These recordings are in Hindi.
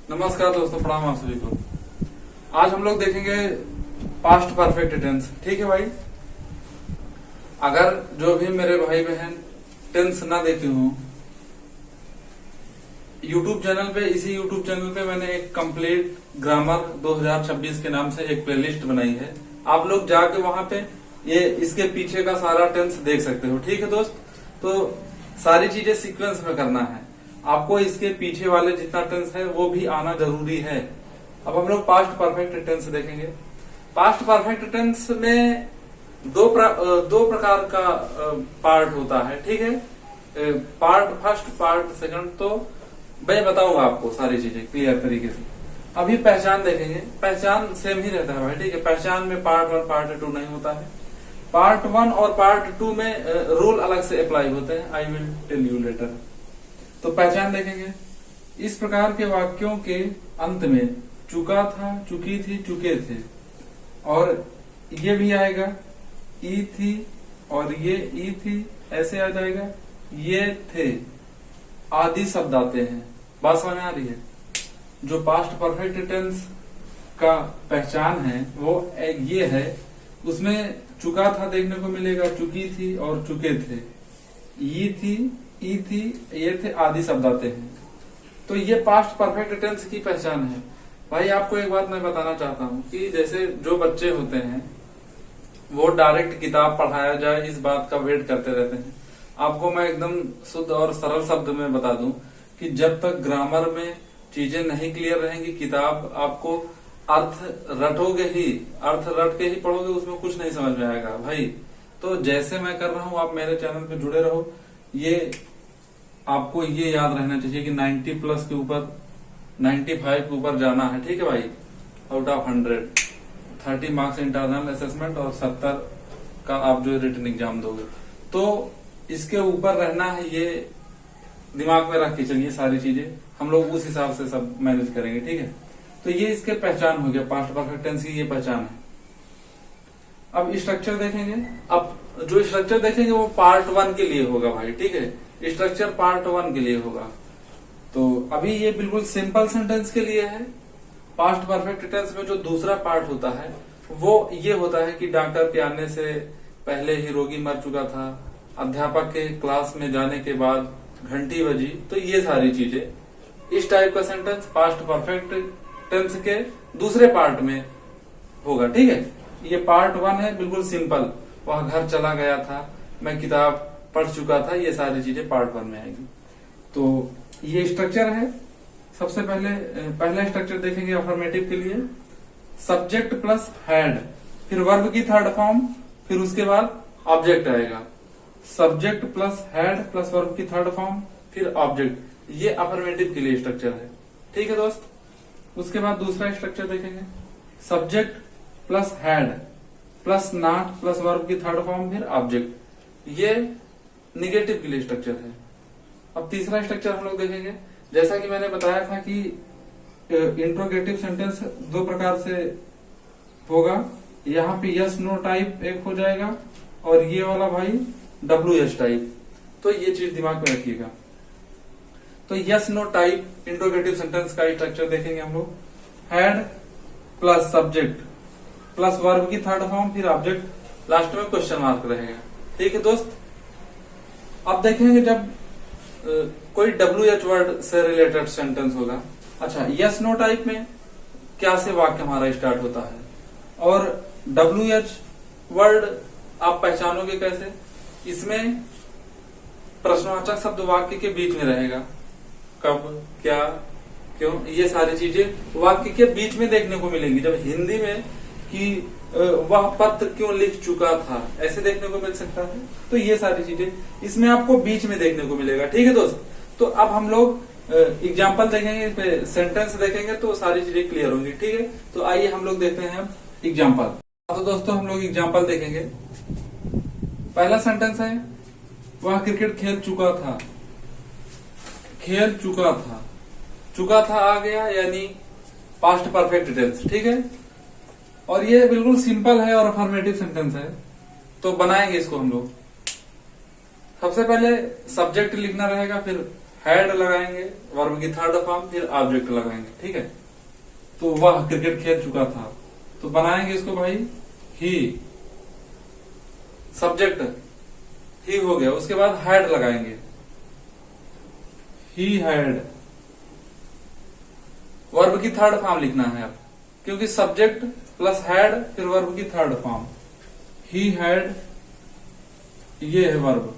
नमस्कार दोस्तों, प्रणाम आप सभी को। आज हम लोग देखेंगे पास्ट परफेक्ट टेंस। ठीक है भाई, अगर जो भी मेरे भाई बहन टेंस ना देखे हों, यूट्यूब चैनल पे, इसी यूट्यूब चैनल पे मैंने एक कंप्लीट ग्रामर 2026 के नाम से एक प्लेलिस्ट बनाई है। आप लोग जाके वहां पे ये इसके पीछे का सारा टेंस देख सकते हो। ठीक है दोस्त, तो सारी चीजें सीक्वेंस में करना है आपको। इसके पीछे वाले जितना टेंस है वो भी आना जरूरी है। अब हम लोग पास्ट परफेक्ट टेंस देखेंगे। पास्ट परफेक्ट टेंस में दो प्रकार का पार्ट होता है। ठीक है, पार्ट फर्स्ट, पार्ट सेकंड। तो मैं बताऊंगा आपको सारी चीजें क्लियर तरीके से। अभी पहचान देखेंगे। पहचान सेम ही रहता है भाई। ठीक है, पहचान में पार्ट 1 पार्ट 2 नहीं होता है। पार्ट 1 और पार्ट 2 में रूल अलग से अप्लाई होते हैं। I will tell you later. तो पहचान देखेंगे। इस प्रकार के वाक्यों के अंत में चुका था, चुकी थी, चुके थे, और ये भी आएगा ई थी और ये ई थी, ऐसे आ जाएगा। ये थे आदि शब्द आते हैं। बात समझ में आ रही है? जो पास्ट परफेक्ट टेंस का पहचान है वो ये है। उसमें चुका था देखने को मिलेगा, चुकी थी और चुके थे। ई थी, ई थी, ये थे आदि शब्द आते हैं। तो ये पास्ट परफेक्ट टेंस की पहचान है। भाई आपको एक बात मैं बताना चाहता हूँ कि जैसे जो बच्चे होते हैं वो डायरेक्ट किताब पढ़ाया जाए इस बात का वेट करते रहते हैं। आपको मैं एकदम शुद्ध और सरल शब्द में बता दूं कि जब तक ग्रामर में चीजें नहीं क्लियर रहेंगी, किताब आपको अर्थ रटोगे ही, अर्थ रट के ही पढ़ोगे, उसमें कुछ नहीं समझ में आएगा भाई। तो जैसे मैं कर रहा हूं, आप मेरे चैनल पे जुड़े रहो। ये आपको ये याद रहना चाहिए कि 90 प्लस के ऊपर, 95 के ऊपर जाना है। ठीक है भाई, out of 100 30 marks internal assessment और 70 का आप जो रिटन एग्जाम दोगे, तो इसके ऊपर रहना है। ये दिमाग में रख के चलिए सारी चीजें, हम लोग उस हिसाब से सब मैनेज करेंगे। ठीक है, तो ये इसके पहचान हो गया। पास्ट परफेक्ट टेंस की ये पहचान है। अब स्ट्रक्चर देखेंगे। अब जो स्ट्रक्चर देखेंगे वो पार्ट 1 के लिए होगा भाई। ठीक है, स्ट्रक्चर पार्ट 1 के लिए होगा। तो अभी ये बिल्कुल सिंपल सेंटेंस के लिए है। पास्ट परफेक्ट टेंस में जो दूसरा पार्ट होता है वो ये होता है कि डॉक्टर के आने से पहले ही रोगी मर चुका था, अध्यापक के क्लास में जाने के बाद घंटी बजी। तो ये सारी चीजें, इस टाइप का सेंटेंस पास्ट परफेक्ट टेंस के दूसरे पार्ट में होगा। ठीक है, ये पार्ट 1 है, बिल्कुल सिंपल। वह घर चला गया था, मैं किताब पढ़ चुका था, ये सारी चीजें पार्ट 1 में आएगी। तो ये स्ट्रक्चर है। सबसे पहला स्ट्रक्चर देखेंगे अफर्मेटिव के लिए। सब्जेक्ट प्लस हैड, फिर वर्ब की थर्ड फॉर्म, फिर उसके बाद ऑब्जेक्ट आएगा। Subject plus had plus verb की थर्ड फॉर्म, फिर ऑब्जेक्ट। ये अफर्मेटिव के लिए स्ट्रक्चर है। ठीक है दोस्त, उसके बाद दूसरा स्ट्रक्चर देखेंगे। Subject plus had plus not plus verb की थर्ड फॉर्म, फिर ऑब्जेक्ट। ये निगेटिव के लिए स्ट्रक्चर है। अब तीसरा स्ट्रक्चर हम लोग देखेंगे। जैसा कि मैंने बताया था कि इंट्रोगेटिव सेंटेंस 2 प्रकार से होगा। यहाँ पे यस नो टाइप एक हो जाएगा और ये वाला भाई WH टाइप। तो ये चीज दिमाग में रखिएगा। तो yes no type interrogative sentence का स्ट्रक्चर देखेंगे हम लोग। Had plus subject plus verb की थर्ड फॉर्म, फिर ऑब्जेक्ट, लास्ट में क्वेश्चन मार्क रहेगा। ठीक है दोस्त, अब देखेंगे जब कोई WH वर्ड से रिलेटेड सेंटेंस होगा। अच्छा, यस नो टाइप में क्या से वाक्य हमारा स्टार्ट होता है, और WH वर्ड आप पहचानोगे कैसे? इसमें प्रश्नवाचक शब्द वाक्य के बीच में रहेगा। कब, क्या, क्यों, ये सारी चीजें वाक्य के बीच में देखने को मिलेंगी। जब हिंदी में कि वह पत्र क्यों लिख चुका था, ऐसे देखने को मिल सकता है। तो ये सारी चीजें इसमें आपको बीच में देखने को मिलेगा। ठीक है दोस्त, तो अब हम लोग एग्जाम्पल देखेंगे, सेंटेंस देखेंगे, तो सारी चीजें क्लियर होंगी। ठीक है, तो आइए हम लोग देखते हैं एग्जाम्पल। तो दोस्तों हम लोग एग्जाम्पल देखेंगे। पहला सेंटेंस है, वह क्रिकेट खेल चुका था। खेल चुका था, चुका था आ गया, यानी पास्ट परफेक्ट टेंस। ठीक है, और ये बिल्कुल सिंपल है और अफर्मेटिव सेंटेंस है। तो बनाएंगे इसको हम लोग। सबसे पहले सब्जेक्ट लिखना रहेगा, फिर हैड लगाएंगे वर्ब की थर्ड फॉर्म, फिर ऑब्जेक्ट लगाएंगे। ठीक है, तो वह क्रिकेट खेल चुका था, तो बनाएंगे इसको भाई ही, सब्जेक्ट ही हो गया। उसके बाद हैड लगाएंगे, ही हैड, वर्ब की थर्ड फॉर्म लिखना है अब, क्योंकि सब्जेक्ट प्लस हैड फिर वर्ब की थर्ड फॉर्म। ही हैड, ये है वर्ब,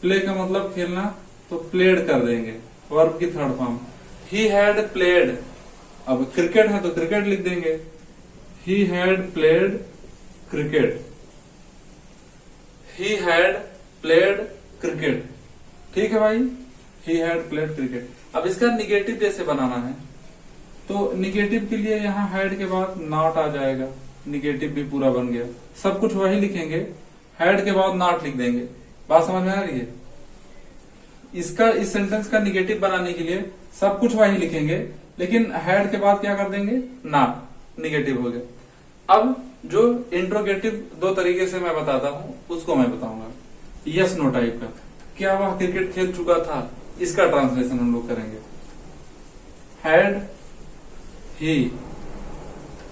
प्ले का मतलब खेलना, तो प्लेड कर देंगे वर्ब की third form. He had played, अब क्रिकेट है तो क्रिकेट लिख देंगे, he had played cricket, he had played cricket. ठीक है भाई, ही हैड प्लेड क्रिकेट। अब इसका निगेटिव जैसे बनाना है, तो निगेटिव के लिए यहाँ हैड के बाद नॉट आ जाएगा, निगेटिव भी पूरा बन गया। सब कुछ वही लिखेंगे, हैड के बाद नॉट लिख देंगे। बात समझ में आ रही है? इसका, इस सेंटेंस का निगेटिव बनाने के लिए सब कुछ वही लिखेंगे, लेकिन हैड के बाद क्या कर देंगे, नॉट, निगेटिव हो गया। अब जो इंट्रोगेटिव दो तरीके से मैं बताता हूं, उसको मैं बताऊंगा। यस नो टाइप का, क्या वह क्रिकेट खेल चुका था, इसका ट्रांसलेशन हम लोग करेंगे। Had he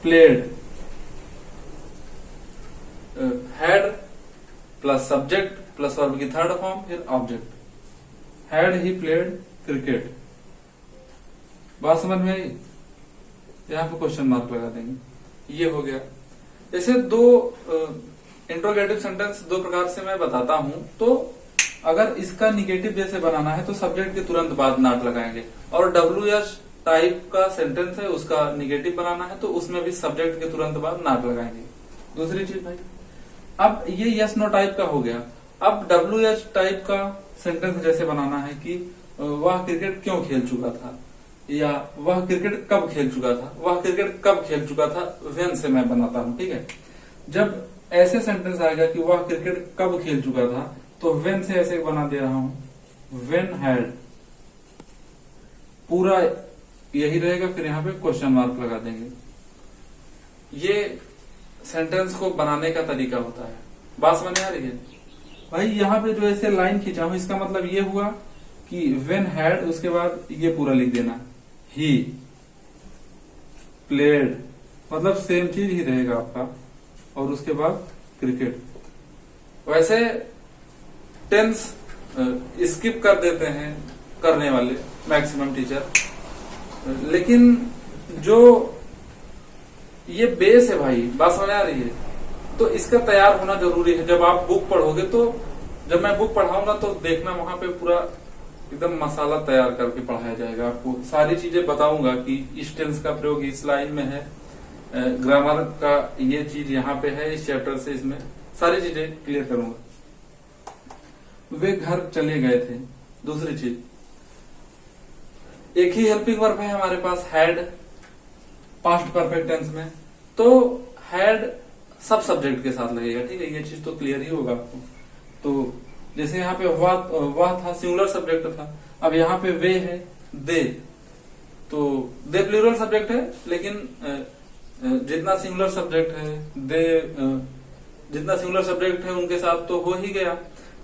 played, had plus subject plus verb की थर्ड फॉर्म फिर object, had he played cricket. बात समझ में आई? यहां पे क्वेश्चन मार्क लगा देंगे। ये हो गया। जैसे दो इंट्रोगेटिव सेंटेंस दो प्रकार से मैं बताता हूं, तो अगर इसका निगेटिव जैसे बनाना है तो सब्जेक्ट के तुरंत बाद नॉट लगाएंगे, और WS टाइप का सेंटेंस है उसका निगेटिव बनाना है तो उसमें भी सब्जेक्ट के तुरंत बाद नॉट लगाएंगे। दूसरी चीज भाई, अब ये यस नो टाइप का हो गया। अब WH टाइप का सेंटेंस जैसे बनाना है कि वह क्रिकेट क्यों खेल चुका था, या वह क्रिकेट कब खेल चुका था, वह क्रिकेट कब खेल चुका था, व्हेन से मैं बनाता हूं। ठीक है, जब ऐसे सेंटेंस आएगा कि वह क्रिकेट कब खेल चुका था, तो व्हेन से ऐसे बना दे रहा हूं, व्हेन हैड, पूरा यही रहेगा, फिर यहां पे क्वेश्चन मार्क लगा देंगे। ये सेंटेंस को बनाने का तरीका होता है। बात समझ में आ रही है भाई? यहाँ पे जो ऐसे लाइन खींचा हूं, इसका मतलब ये हुआ कि व्हेन हैड, उसके बाद ये पूरा लिख देना, ही प्लेड, मतलब सेम चीज ही रहेगा आपका, और उसके बाद क्रिकेट। वैसे टेंस स्किप कर देते हैं करने वाले मैक्सिमम टीचर, लेकिन जो ये बेस है भाई, बात समझ आ रही है, तो इसका तैयार होना जरूरी है। जब आप बुक पढ़ोगे, तो जब मैं बुक पढ़ाऊंगा तो देखना वहां पे पूरा एकदम मसाला तैयार करके पढ़ाया जाएगा। आपको सारी चीजें बताऊंगा कि इस टेंस का प्रयोग इस लाइन में है, ग्रामर का ये चीज यहाँ पे है, इस चैप्टर से इसमें सारी चीजें क्लियर करूंगा। वे घर चले गए थे। दूसरी चीज, एक ही हेल्पिंग वर्ब है हमारे पास, हैड, पास्ट परफेक्ट टेंस में, तो हैड सब सब्जेक्ट के साथ लगेगा। ठीक है, ये चीज तो क्लियर ही होगा आपको। तो जैसे यहाँ पे वह था, सिंगुलर सब्जेक्ट था। अब यहाँ पे वे है, दे, तो दे प्लूरल सब्जेक्ट है, लेकिन जितना सिंगुलर सब्जेक्ट है, दे जितना सिंगुलर सब्जेक्ट है उनके साथ तो हो ही गया।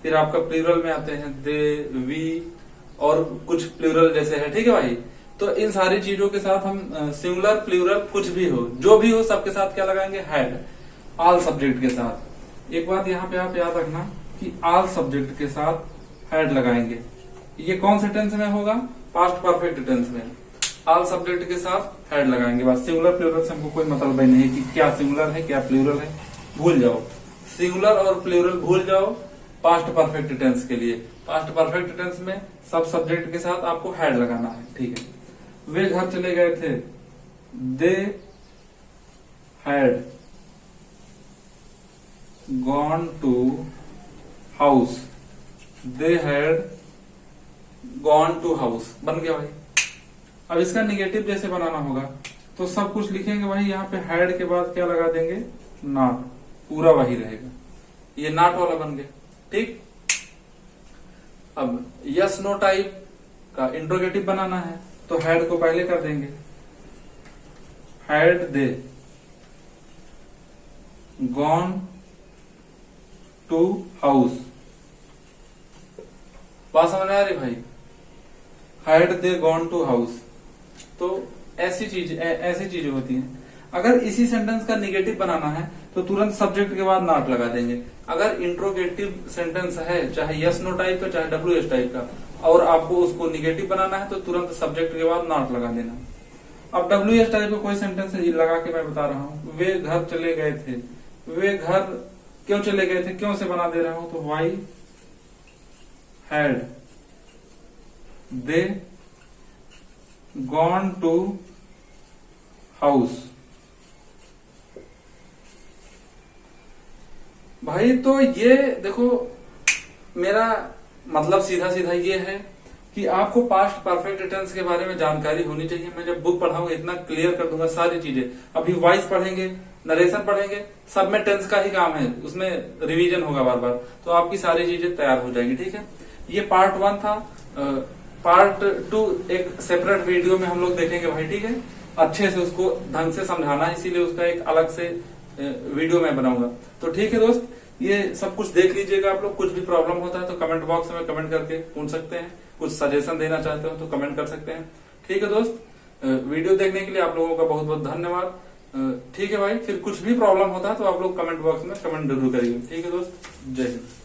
फिर आपका प्लूरल में आते हैं दे, वी और कुछ प्लूरल जैसे है। ठीक है भाई, तो इन सारी चीजों के साथ हम सिंगुलर प्लूरल कुछ भी हो, जो भी हो, सबके साथ क्या लगाएंगे, हैड, ऑल सब्जेक्ट के साथ। एक बात यहाँ पे आप याद रखना कि ऑल सब्जेक्ट के साथ हैड लगाएंगे। ये कौन से टेंस में होगा, पास्ट परफेक्ट टेंस में। ऑल सब्जेक्ट के साथ हैड लगाएंगे। बस सिंगुलर प्लूरल से हमको कोई मतलब ही नहीं कि क्या सिंगुलर है क्या प्लूरल है, भूल जाओ। सिंगुलर और प्लूरल भूल जाओ पास्ट परफेक्ट टेंस के लिए। पास्ट परफेक्ट टेंस में सब सब्जेक्ट के साथ आपको हैड लगाना है। ठीक है, वे घर चले गए थे, they had gone to house, they had gone to house. बन गया भाई। अब इसका निगेटिव जैसे बनाना होगा तो सब कुछ लिखेंगे वही, यहाँ पे हैड के बाद क्या लगा देंगे, नॉट, पूरा वही रहेगा। ये नॉट वाला बन गया। ठीक, अब यस नो टाइप का इंट्रोगेटिव बनाना है तो हैड को पहले कर देंगे, had they gone to house. बात समझ आ रही भाई? Had they gone to house. तो ऐसी चीजें होती हैं। अगर इसी सेंटेंस का निगेटिव बनाना है तो तुरंत सब्जेक्ट के बाद नॉट लगा देंगे। अगर इंट्रोगेटिव सेंटेंस है, चाहे यस नो टाइप का चाहे WH टाइप का, और आपको उसको निगेटिव बनाना है तो तुरंत सब्जेक्ट के बाद नॉट लगा देना। अब WH टाइप का कोई सेंटेंस लगा के मैं बता रहा हूं, वे घर चले गए थे। वे घर क्यों चले गए थे, क्यों से बना दे रहा हूं, तो why had they gone to house. भाई तो ये देखो, मेरा मतलब सीधा सीधा ये है कि आपको पास्ट परफेक्ट टेंस के बारे में जानकारी होनी चाहिए। मैं जब बुक पढ़ाऊंगा इतना क्लियर कर दूंगा सारी चीजें। अभी वॉइस पढ़ेंगे, नरेशन पढ़ेंगे, सब में टेंस का ही काम है, उसमें रिवीजन होगा बार बार, तो आपकी सारी चीजें तैयार हो जाएंगी। ठीक है, ये पार्ट 1 था। पार्ट 2 एक सेपरेट वीडियो में हम लोग देखेंगे भाई। ठीक है, अच्छे से उसको ढंग से समझाना, इसीलिए उसका एक अलग से वीडियो मैं बनाऊंगा। तो ठीक है दोस्त, ये सब कुछ देख लीजिएगा आप लोग। कुछ भी प्रॉब्लम होता है तो कमेंट बॉक्स में कमेंट करके पूछ सकते हैं। कुछ सजेशन देना चाहते हो तो कमेंट कर सकते हैं। ठीक है दोस्त, वीडियो देखने के लिए आप लोगों का बहुत बहुत धन्यवाद। ठीक है भाई, फिर कुछ भी प्रॉब्लम होता है तो आप लोग कमेंट बॉक्स में कमेंट जरूर करिए। ठीक है दोस्त, जय हिंद।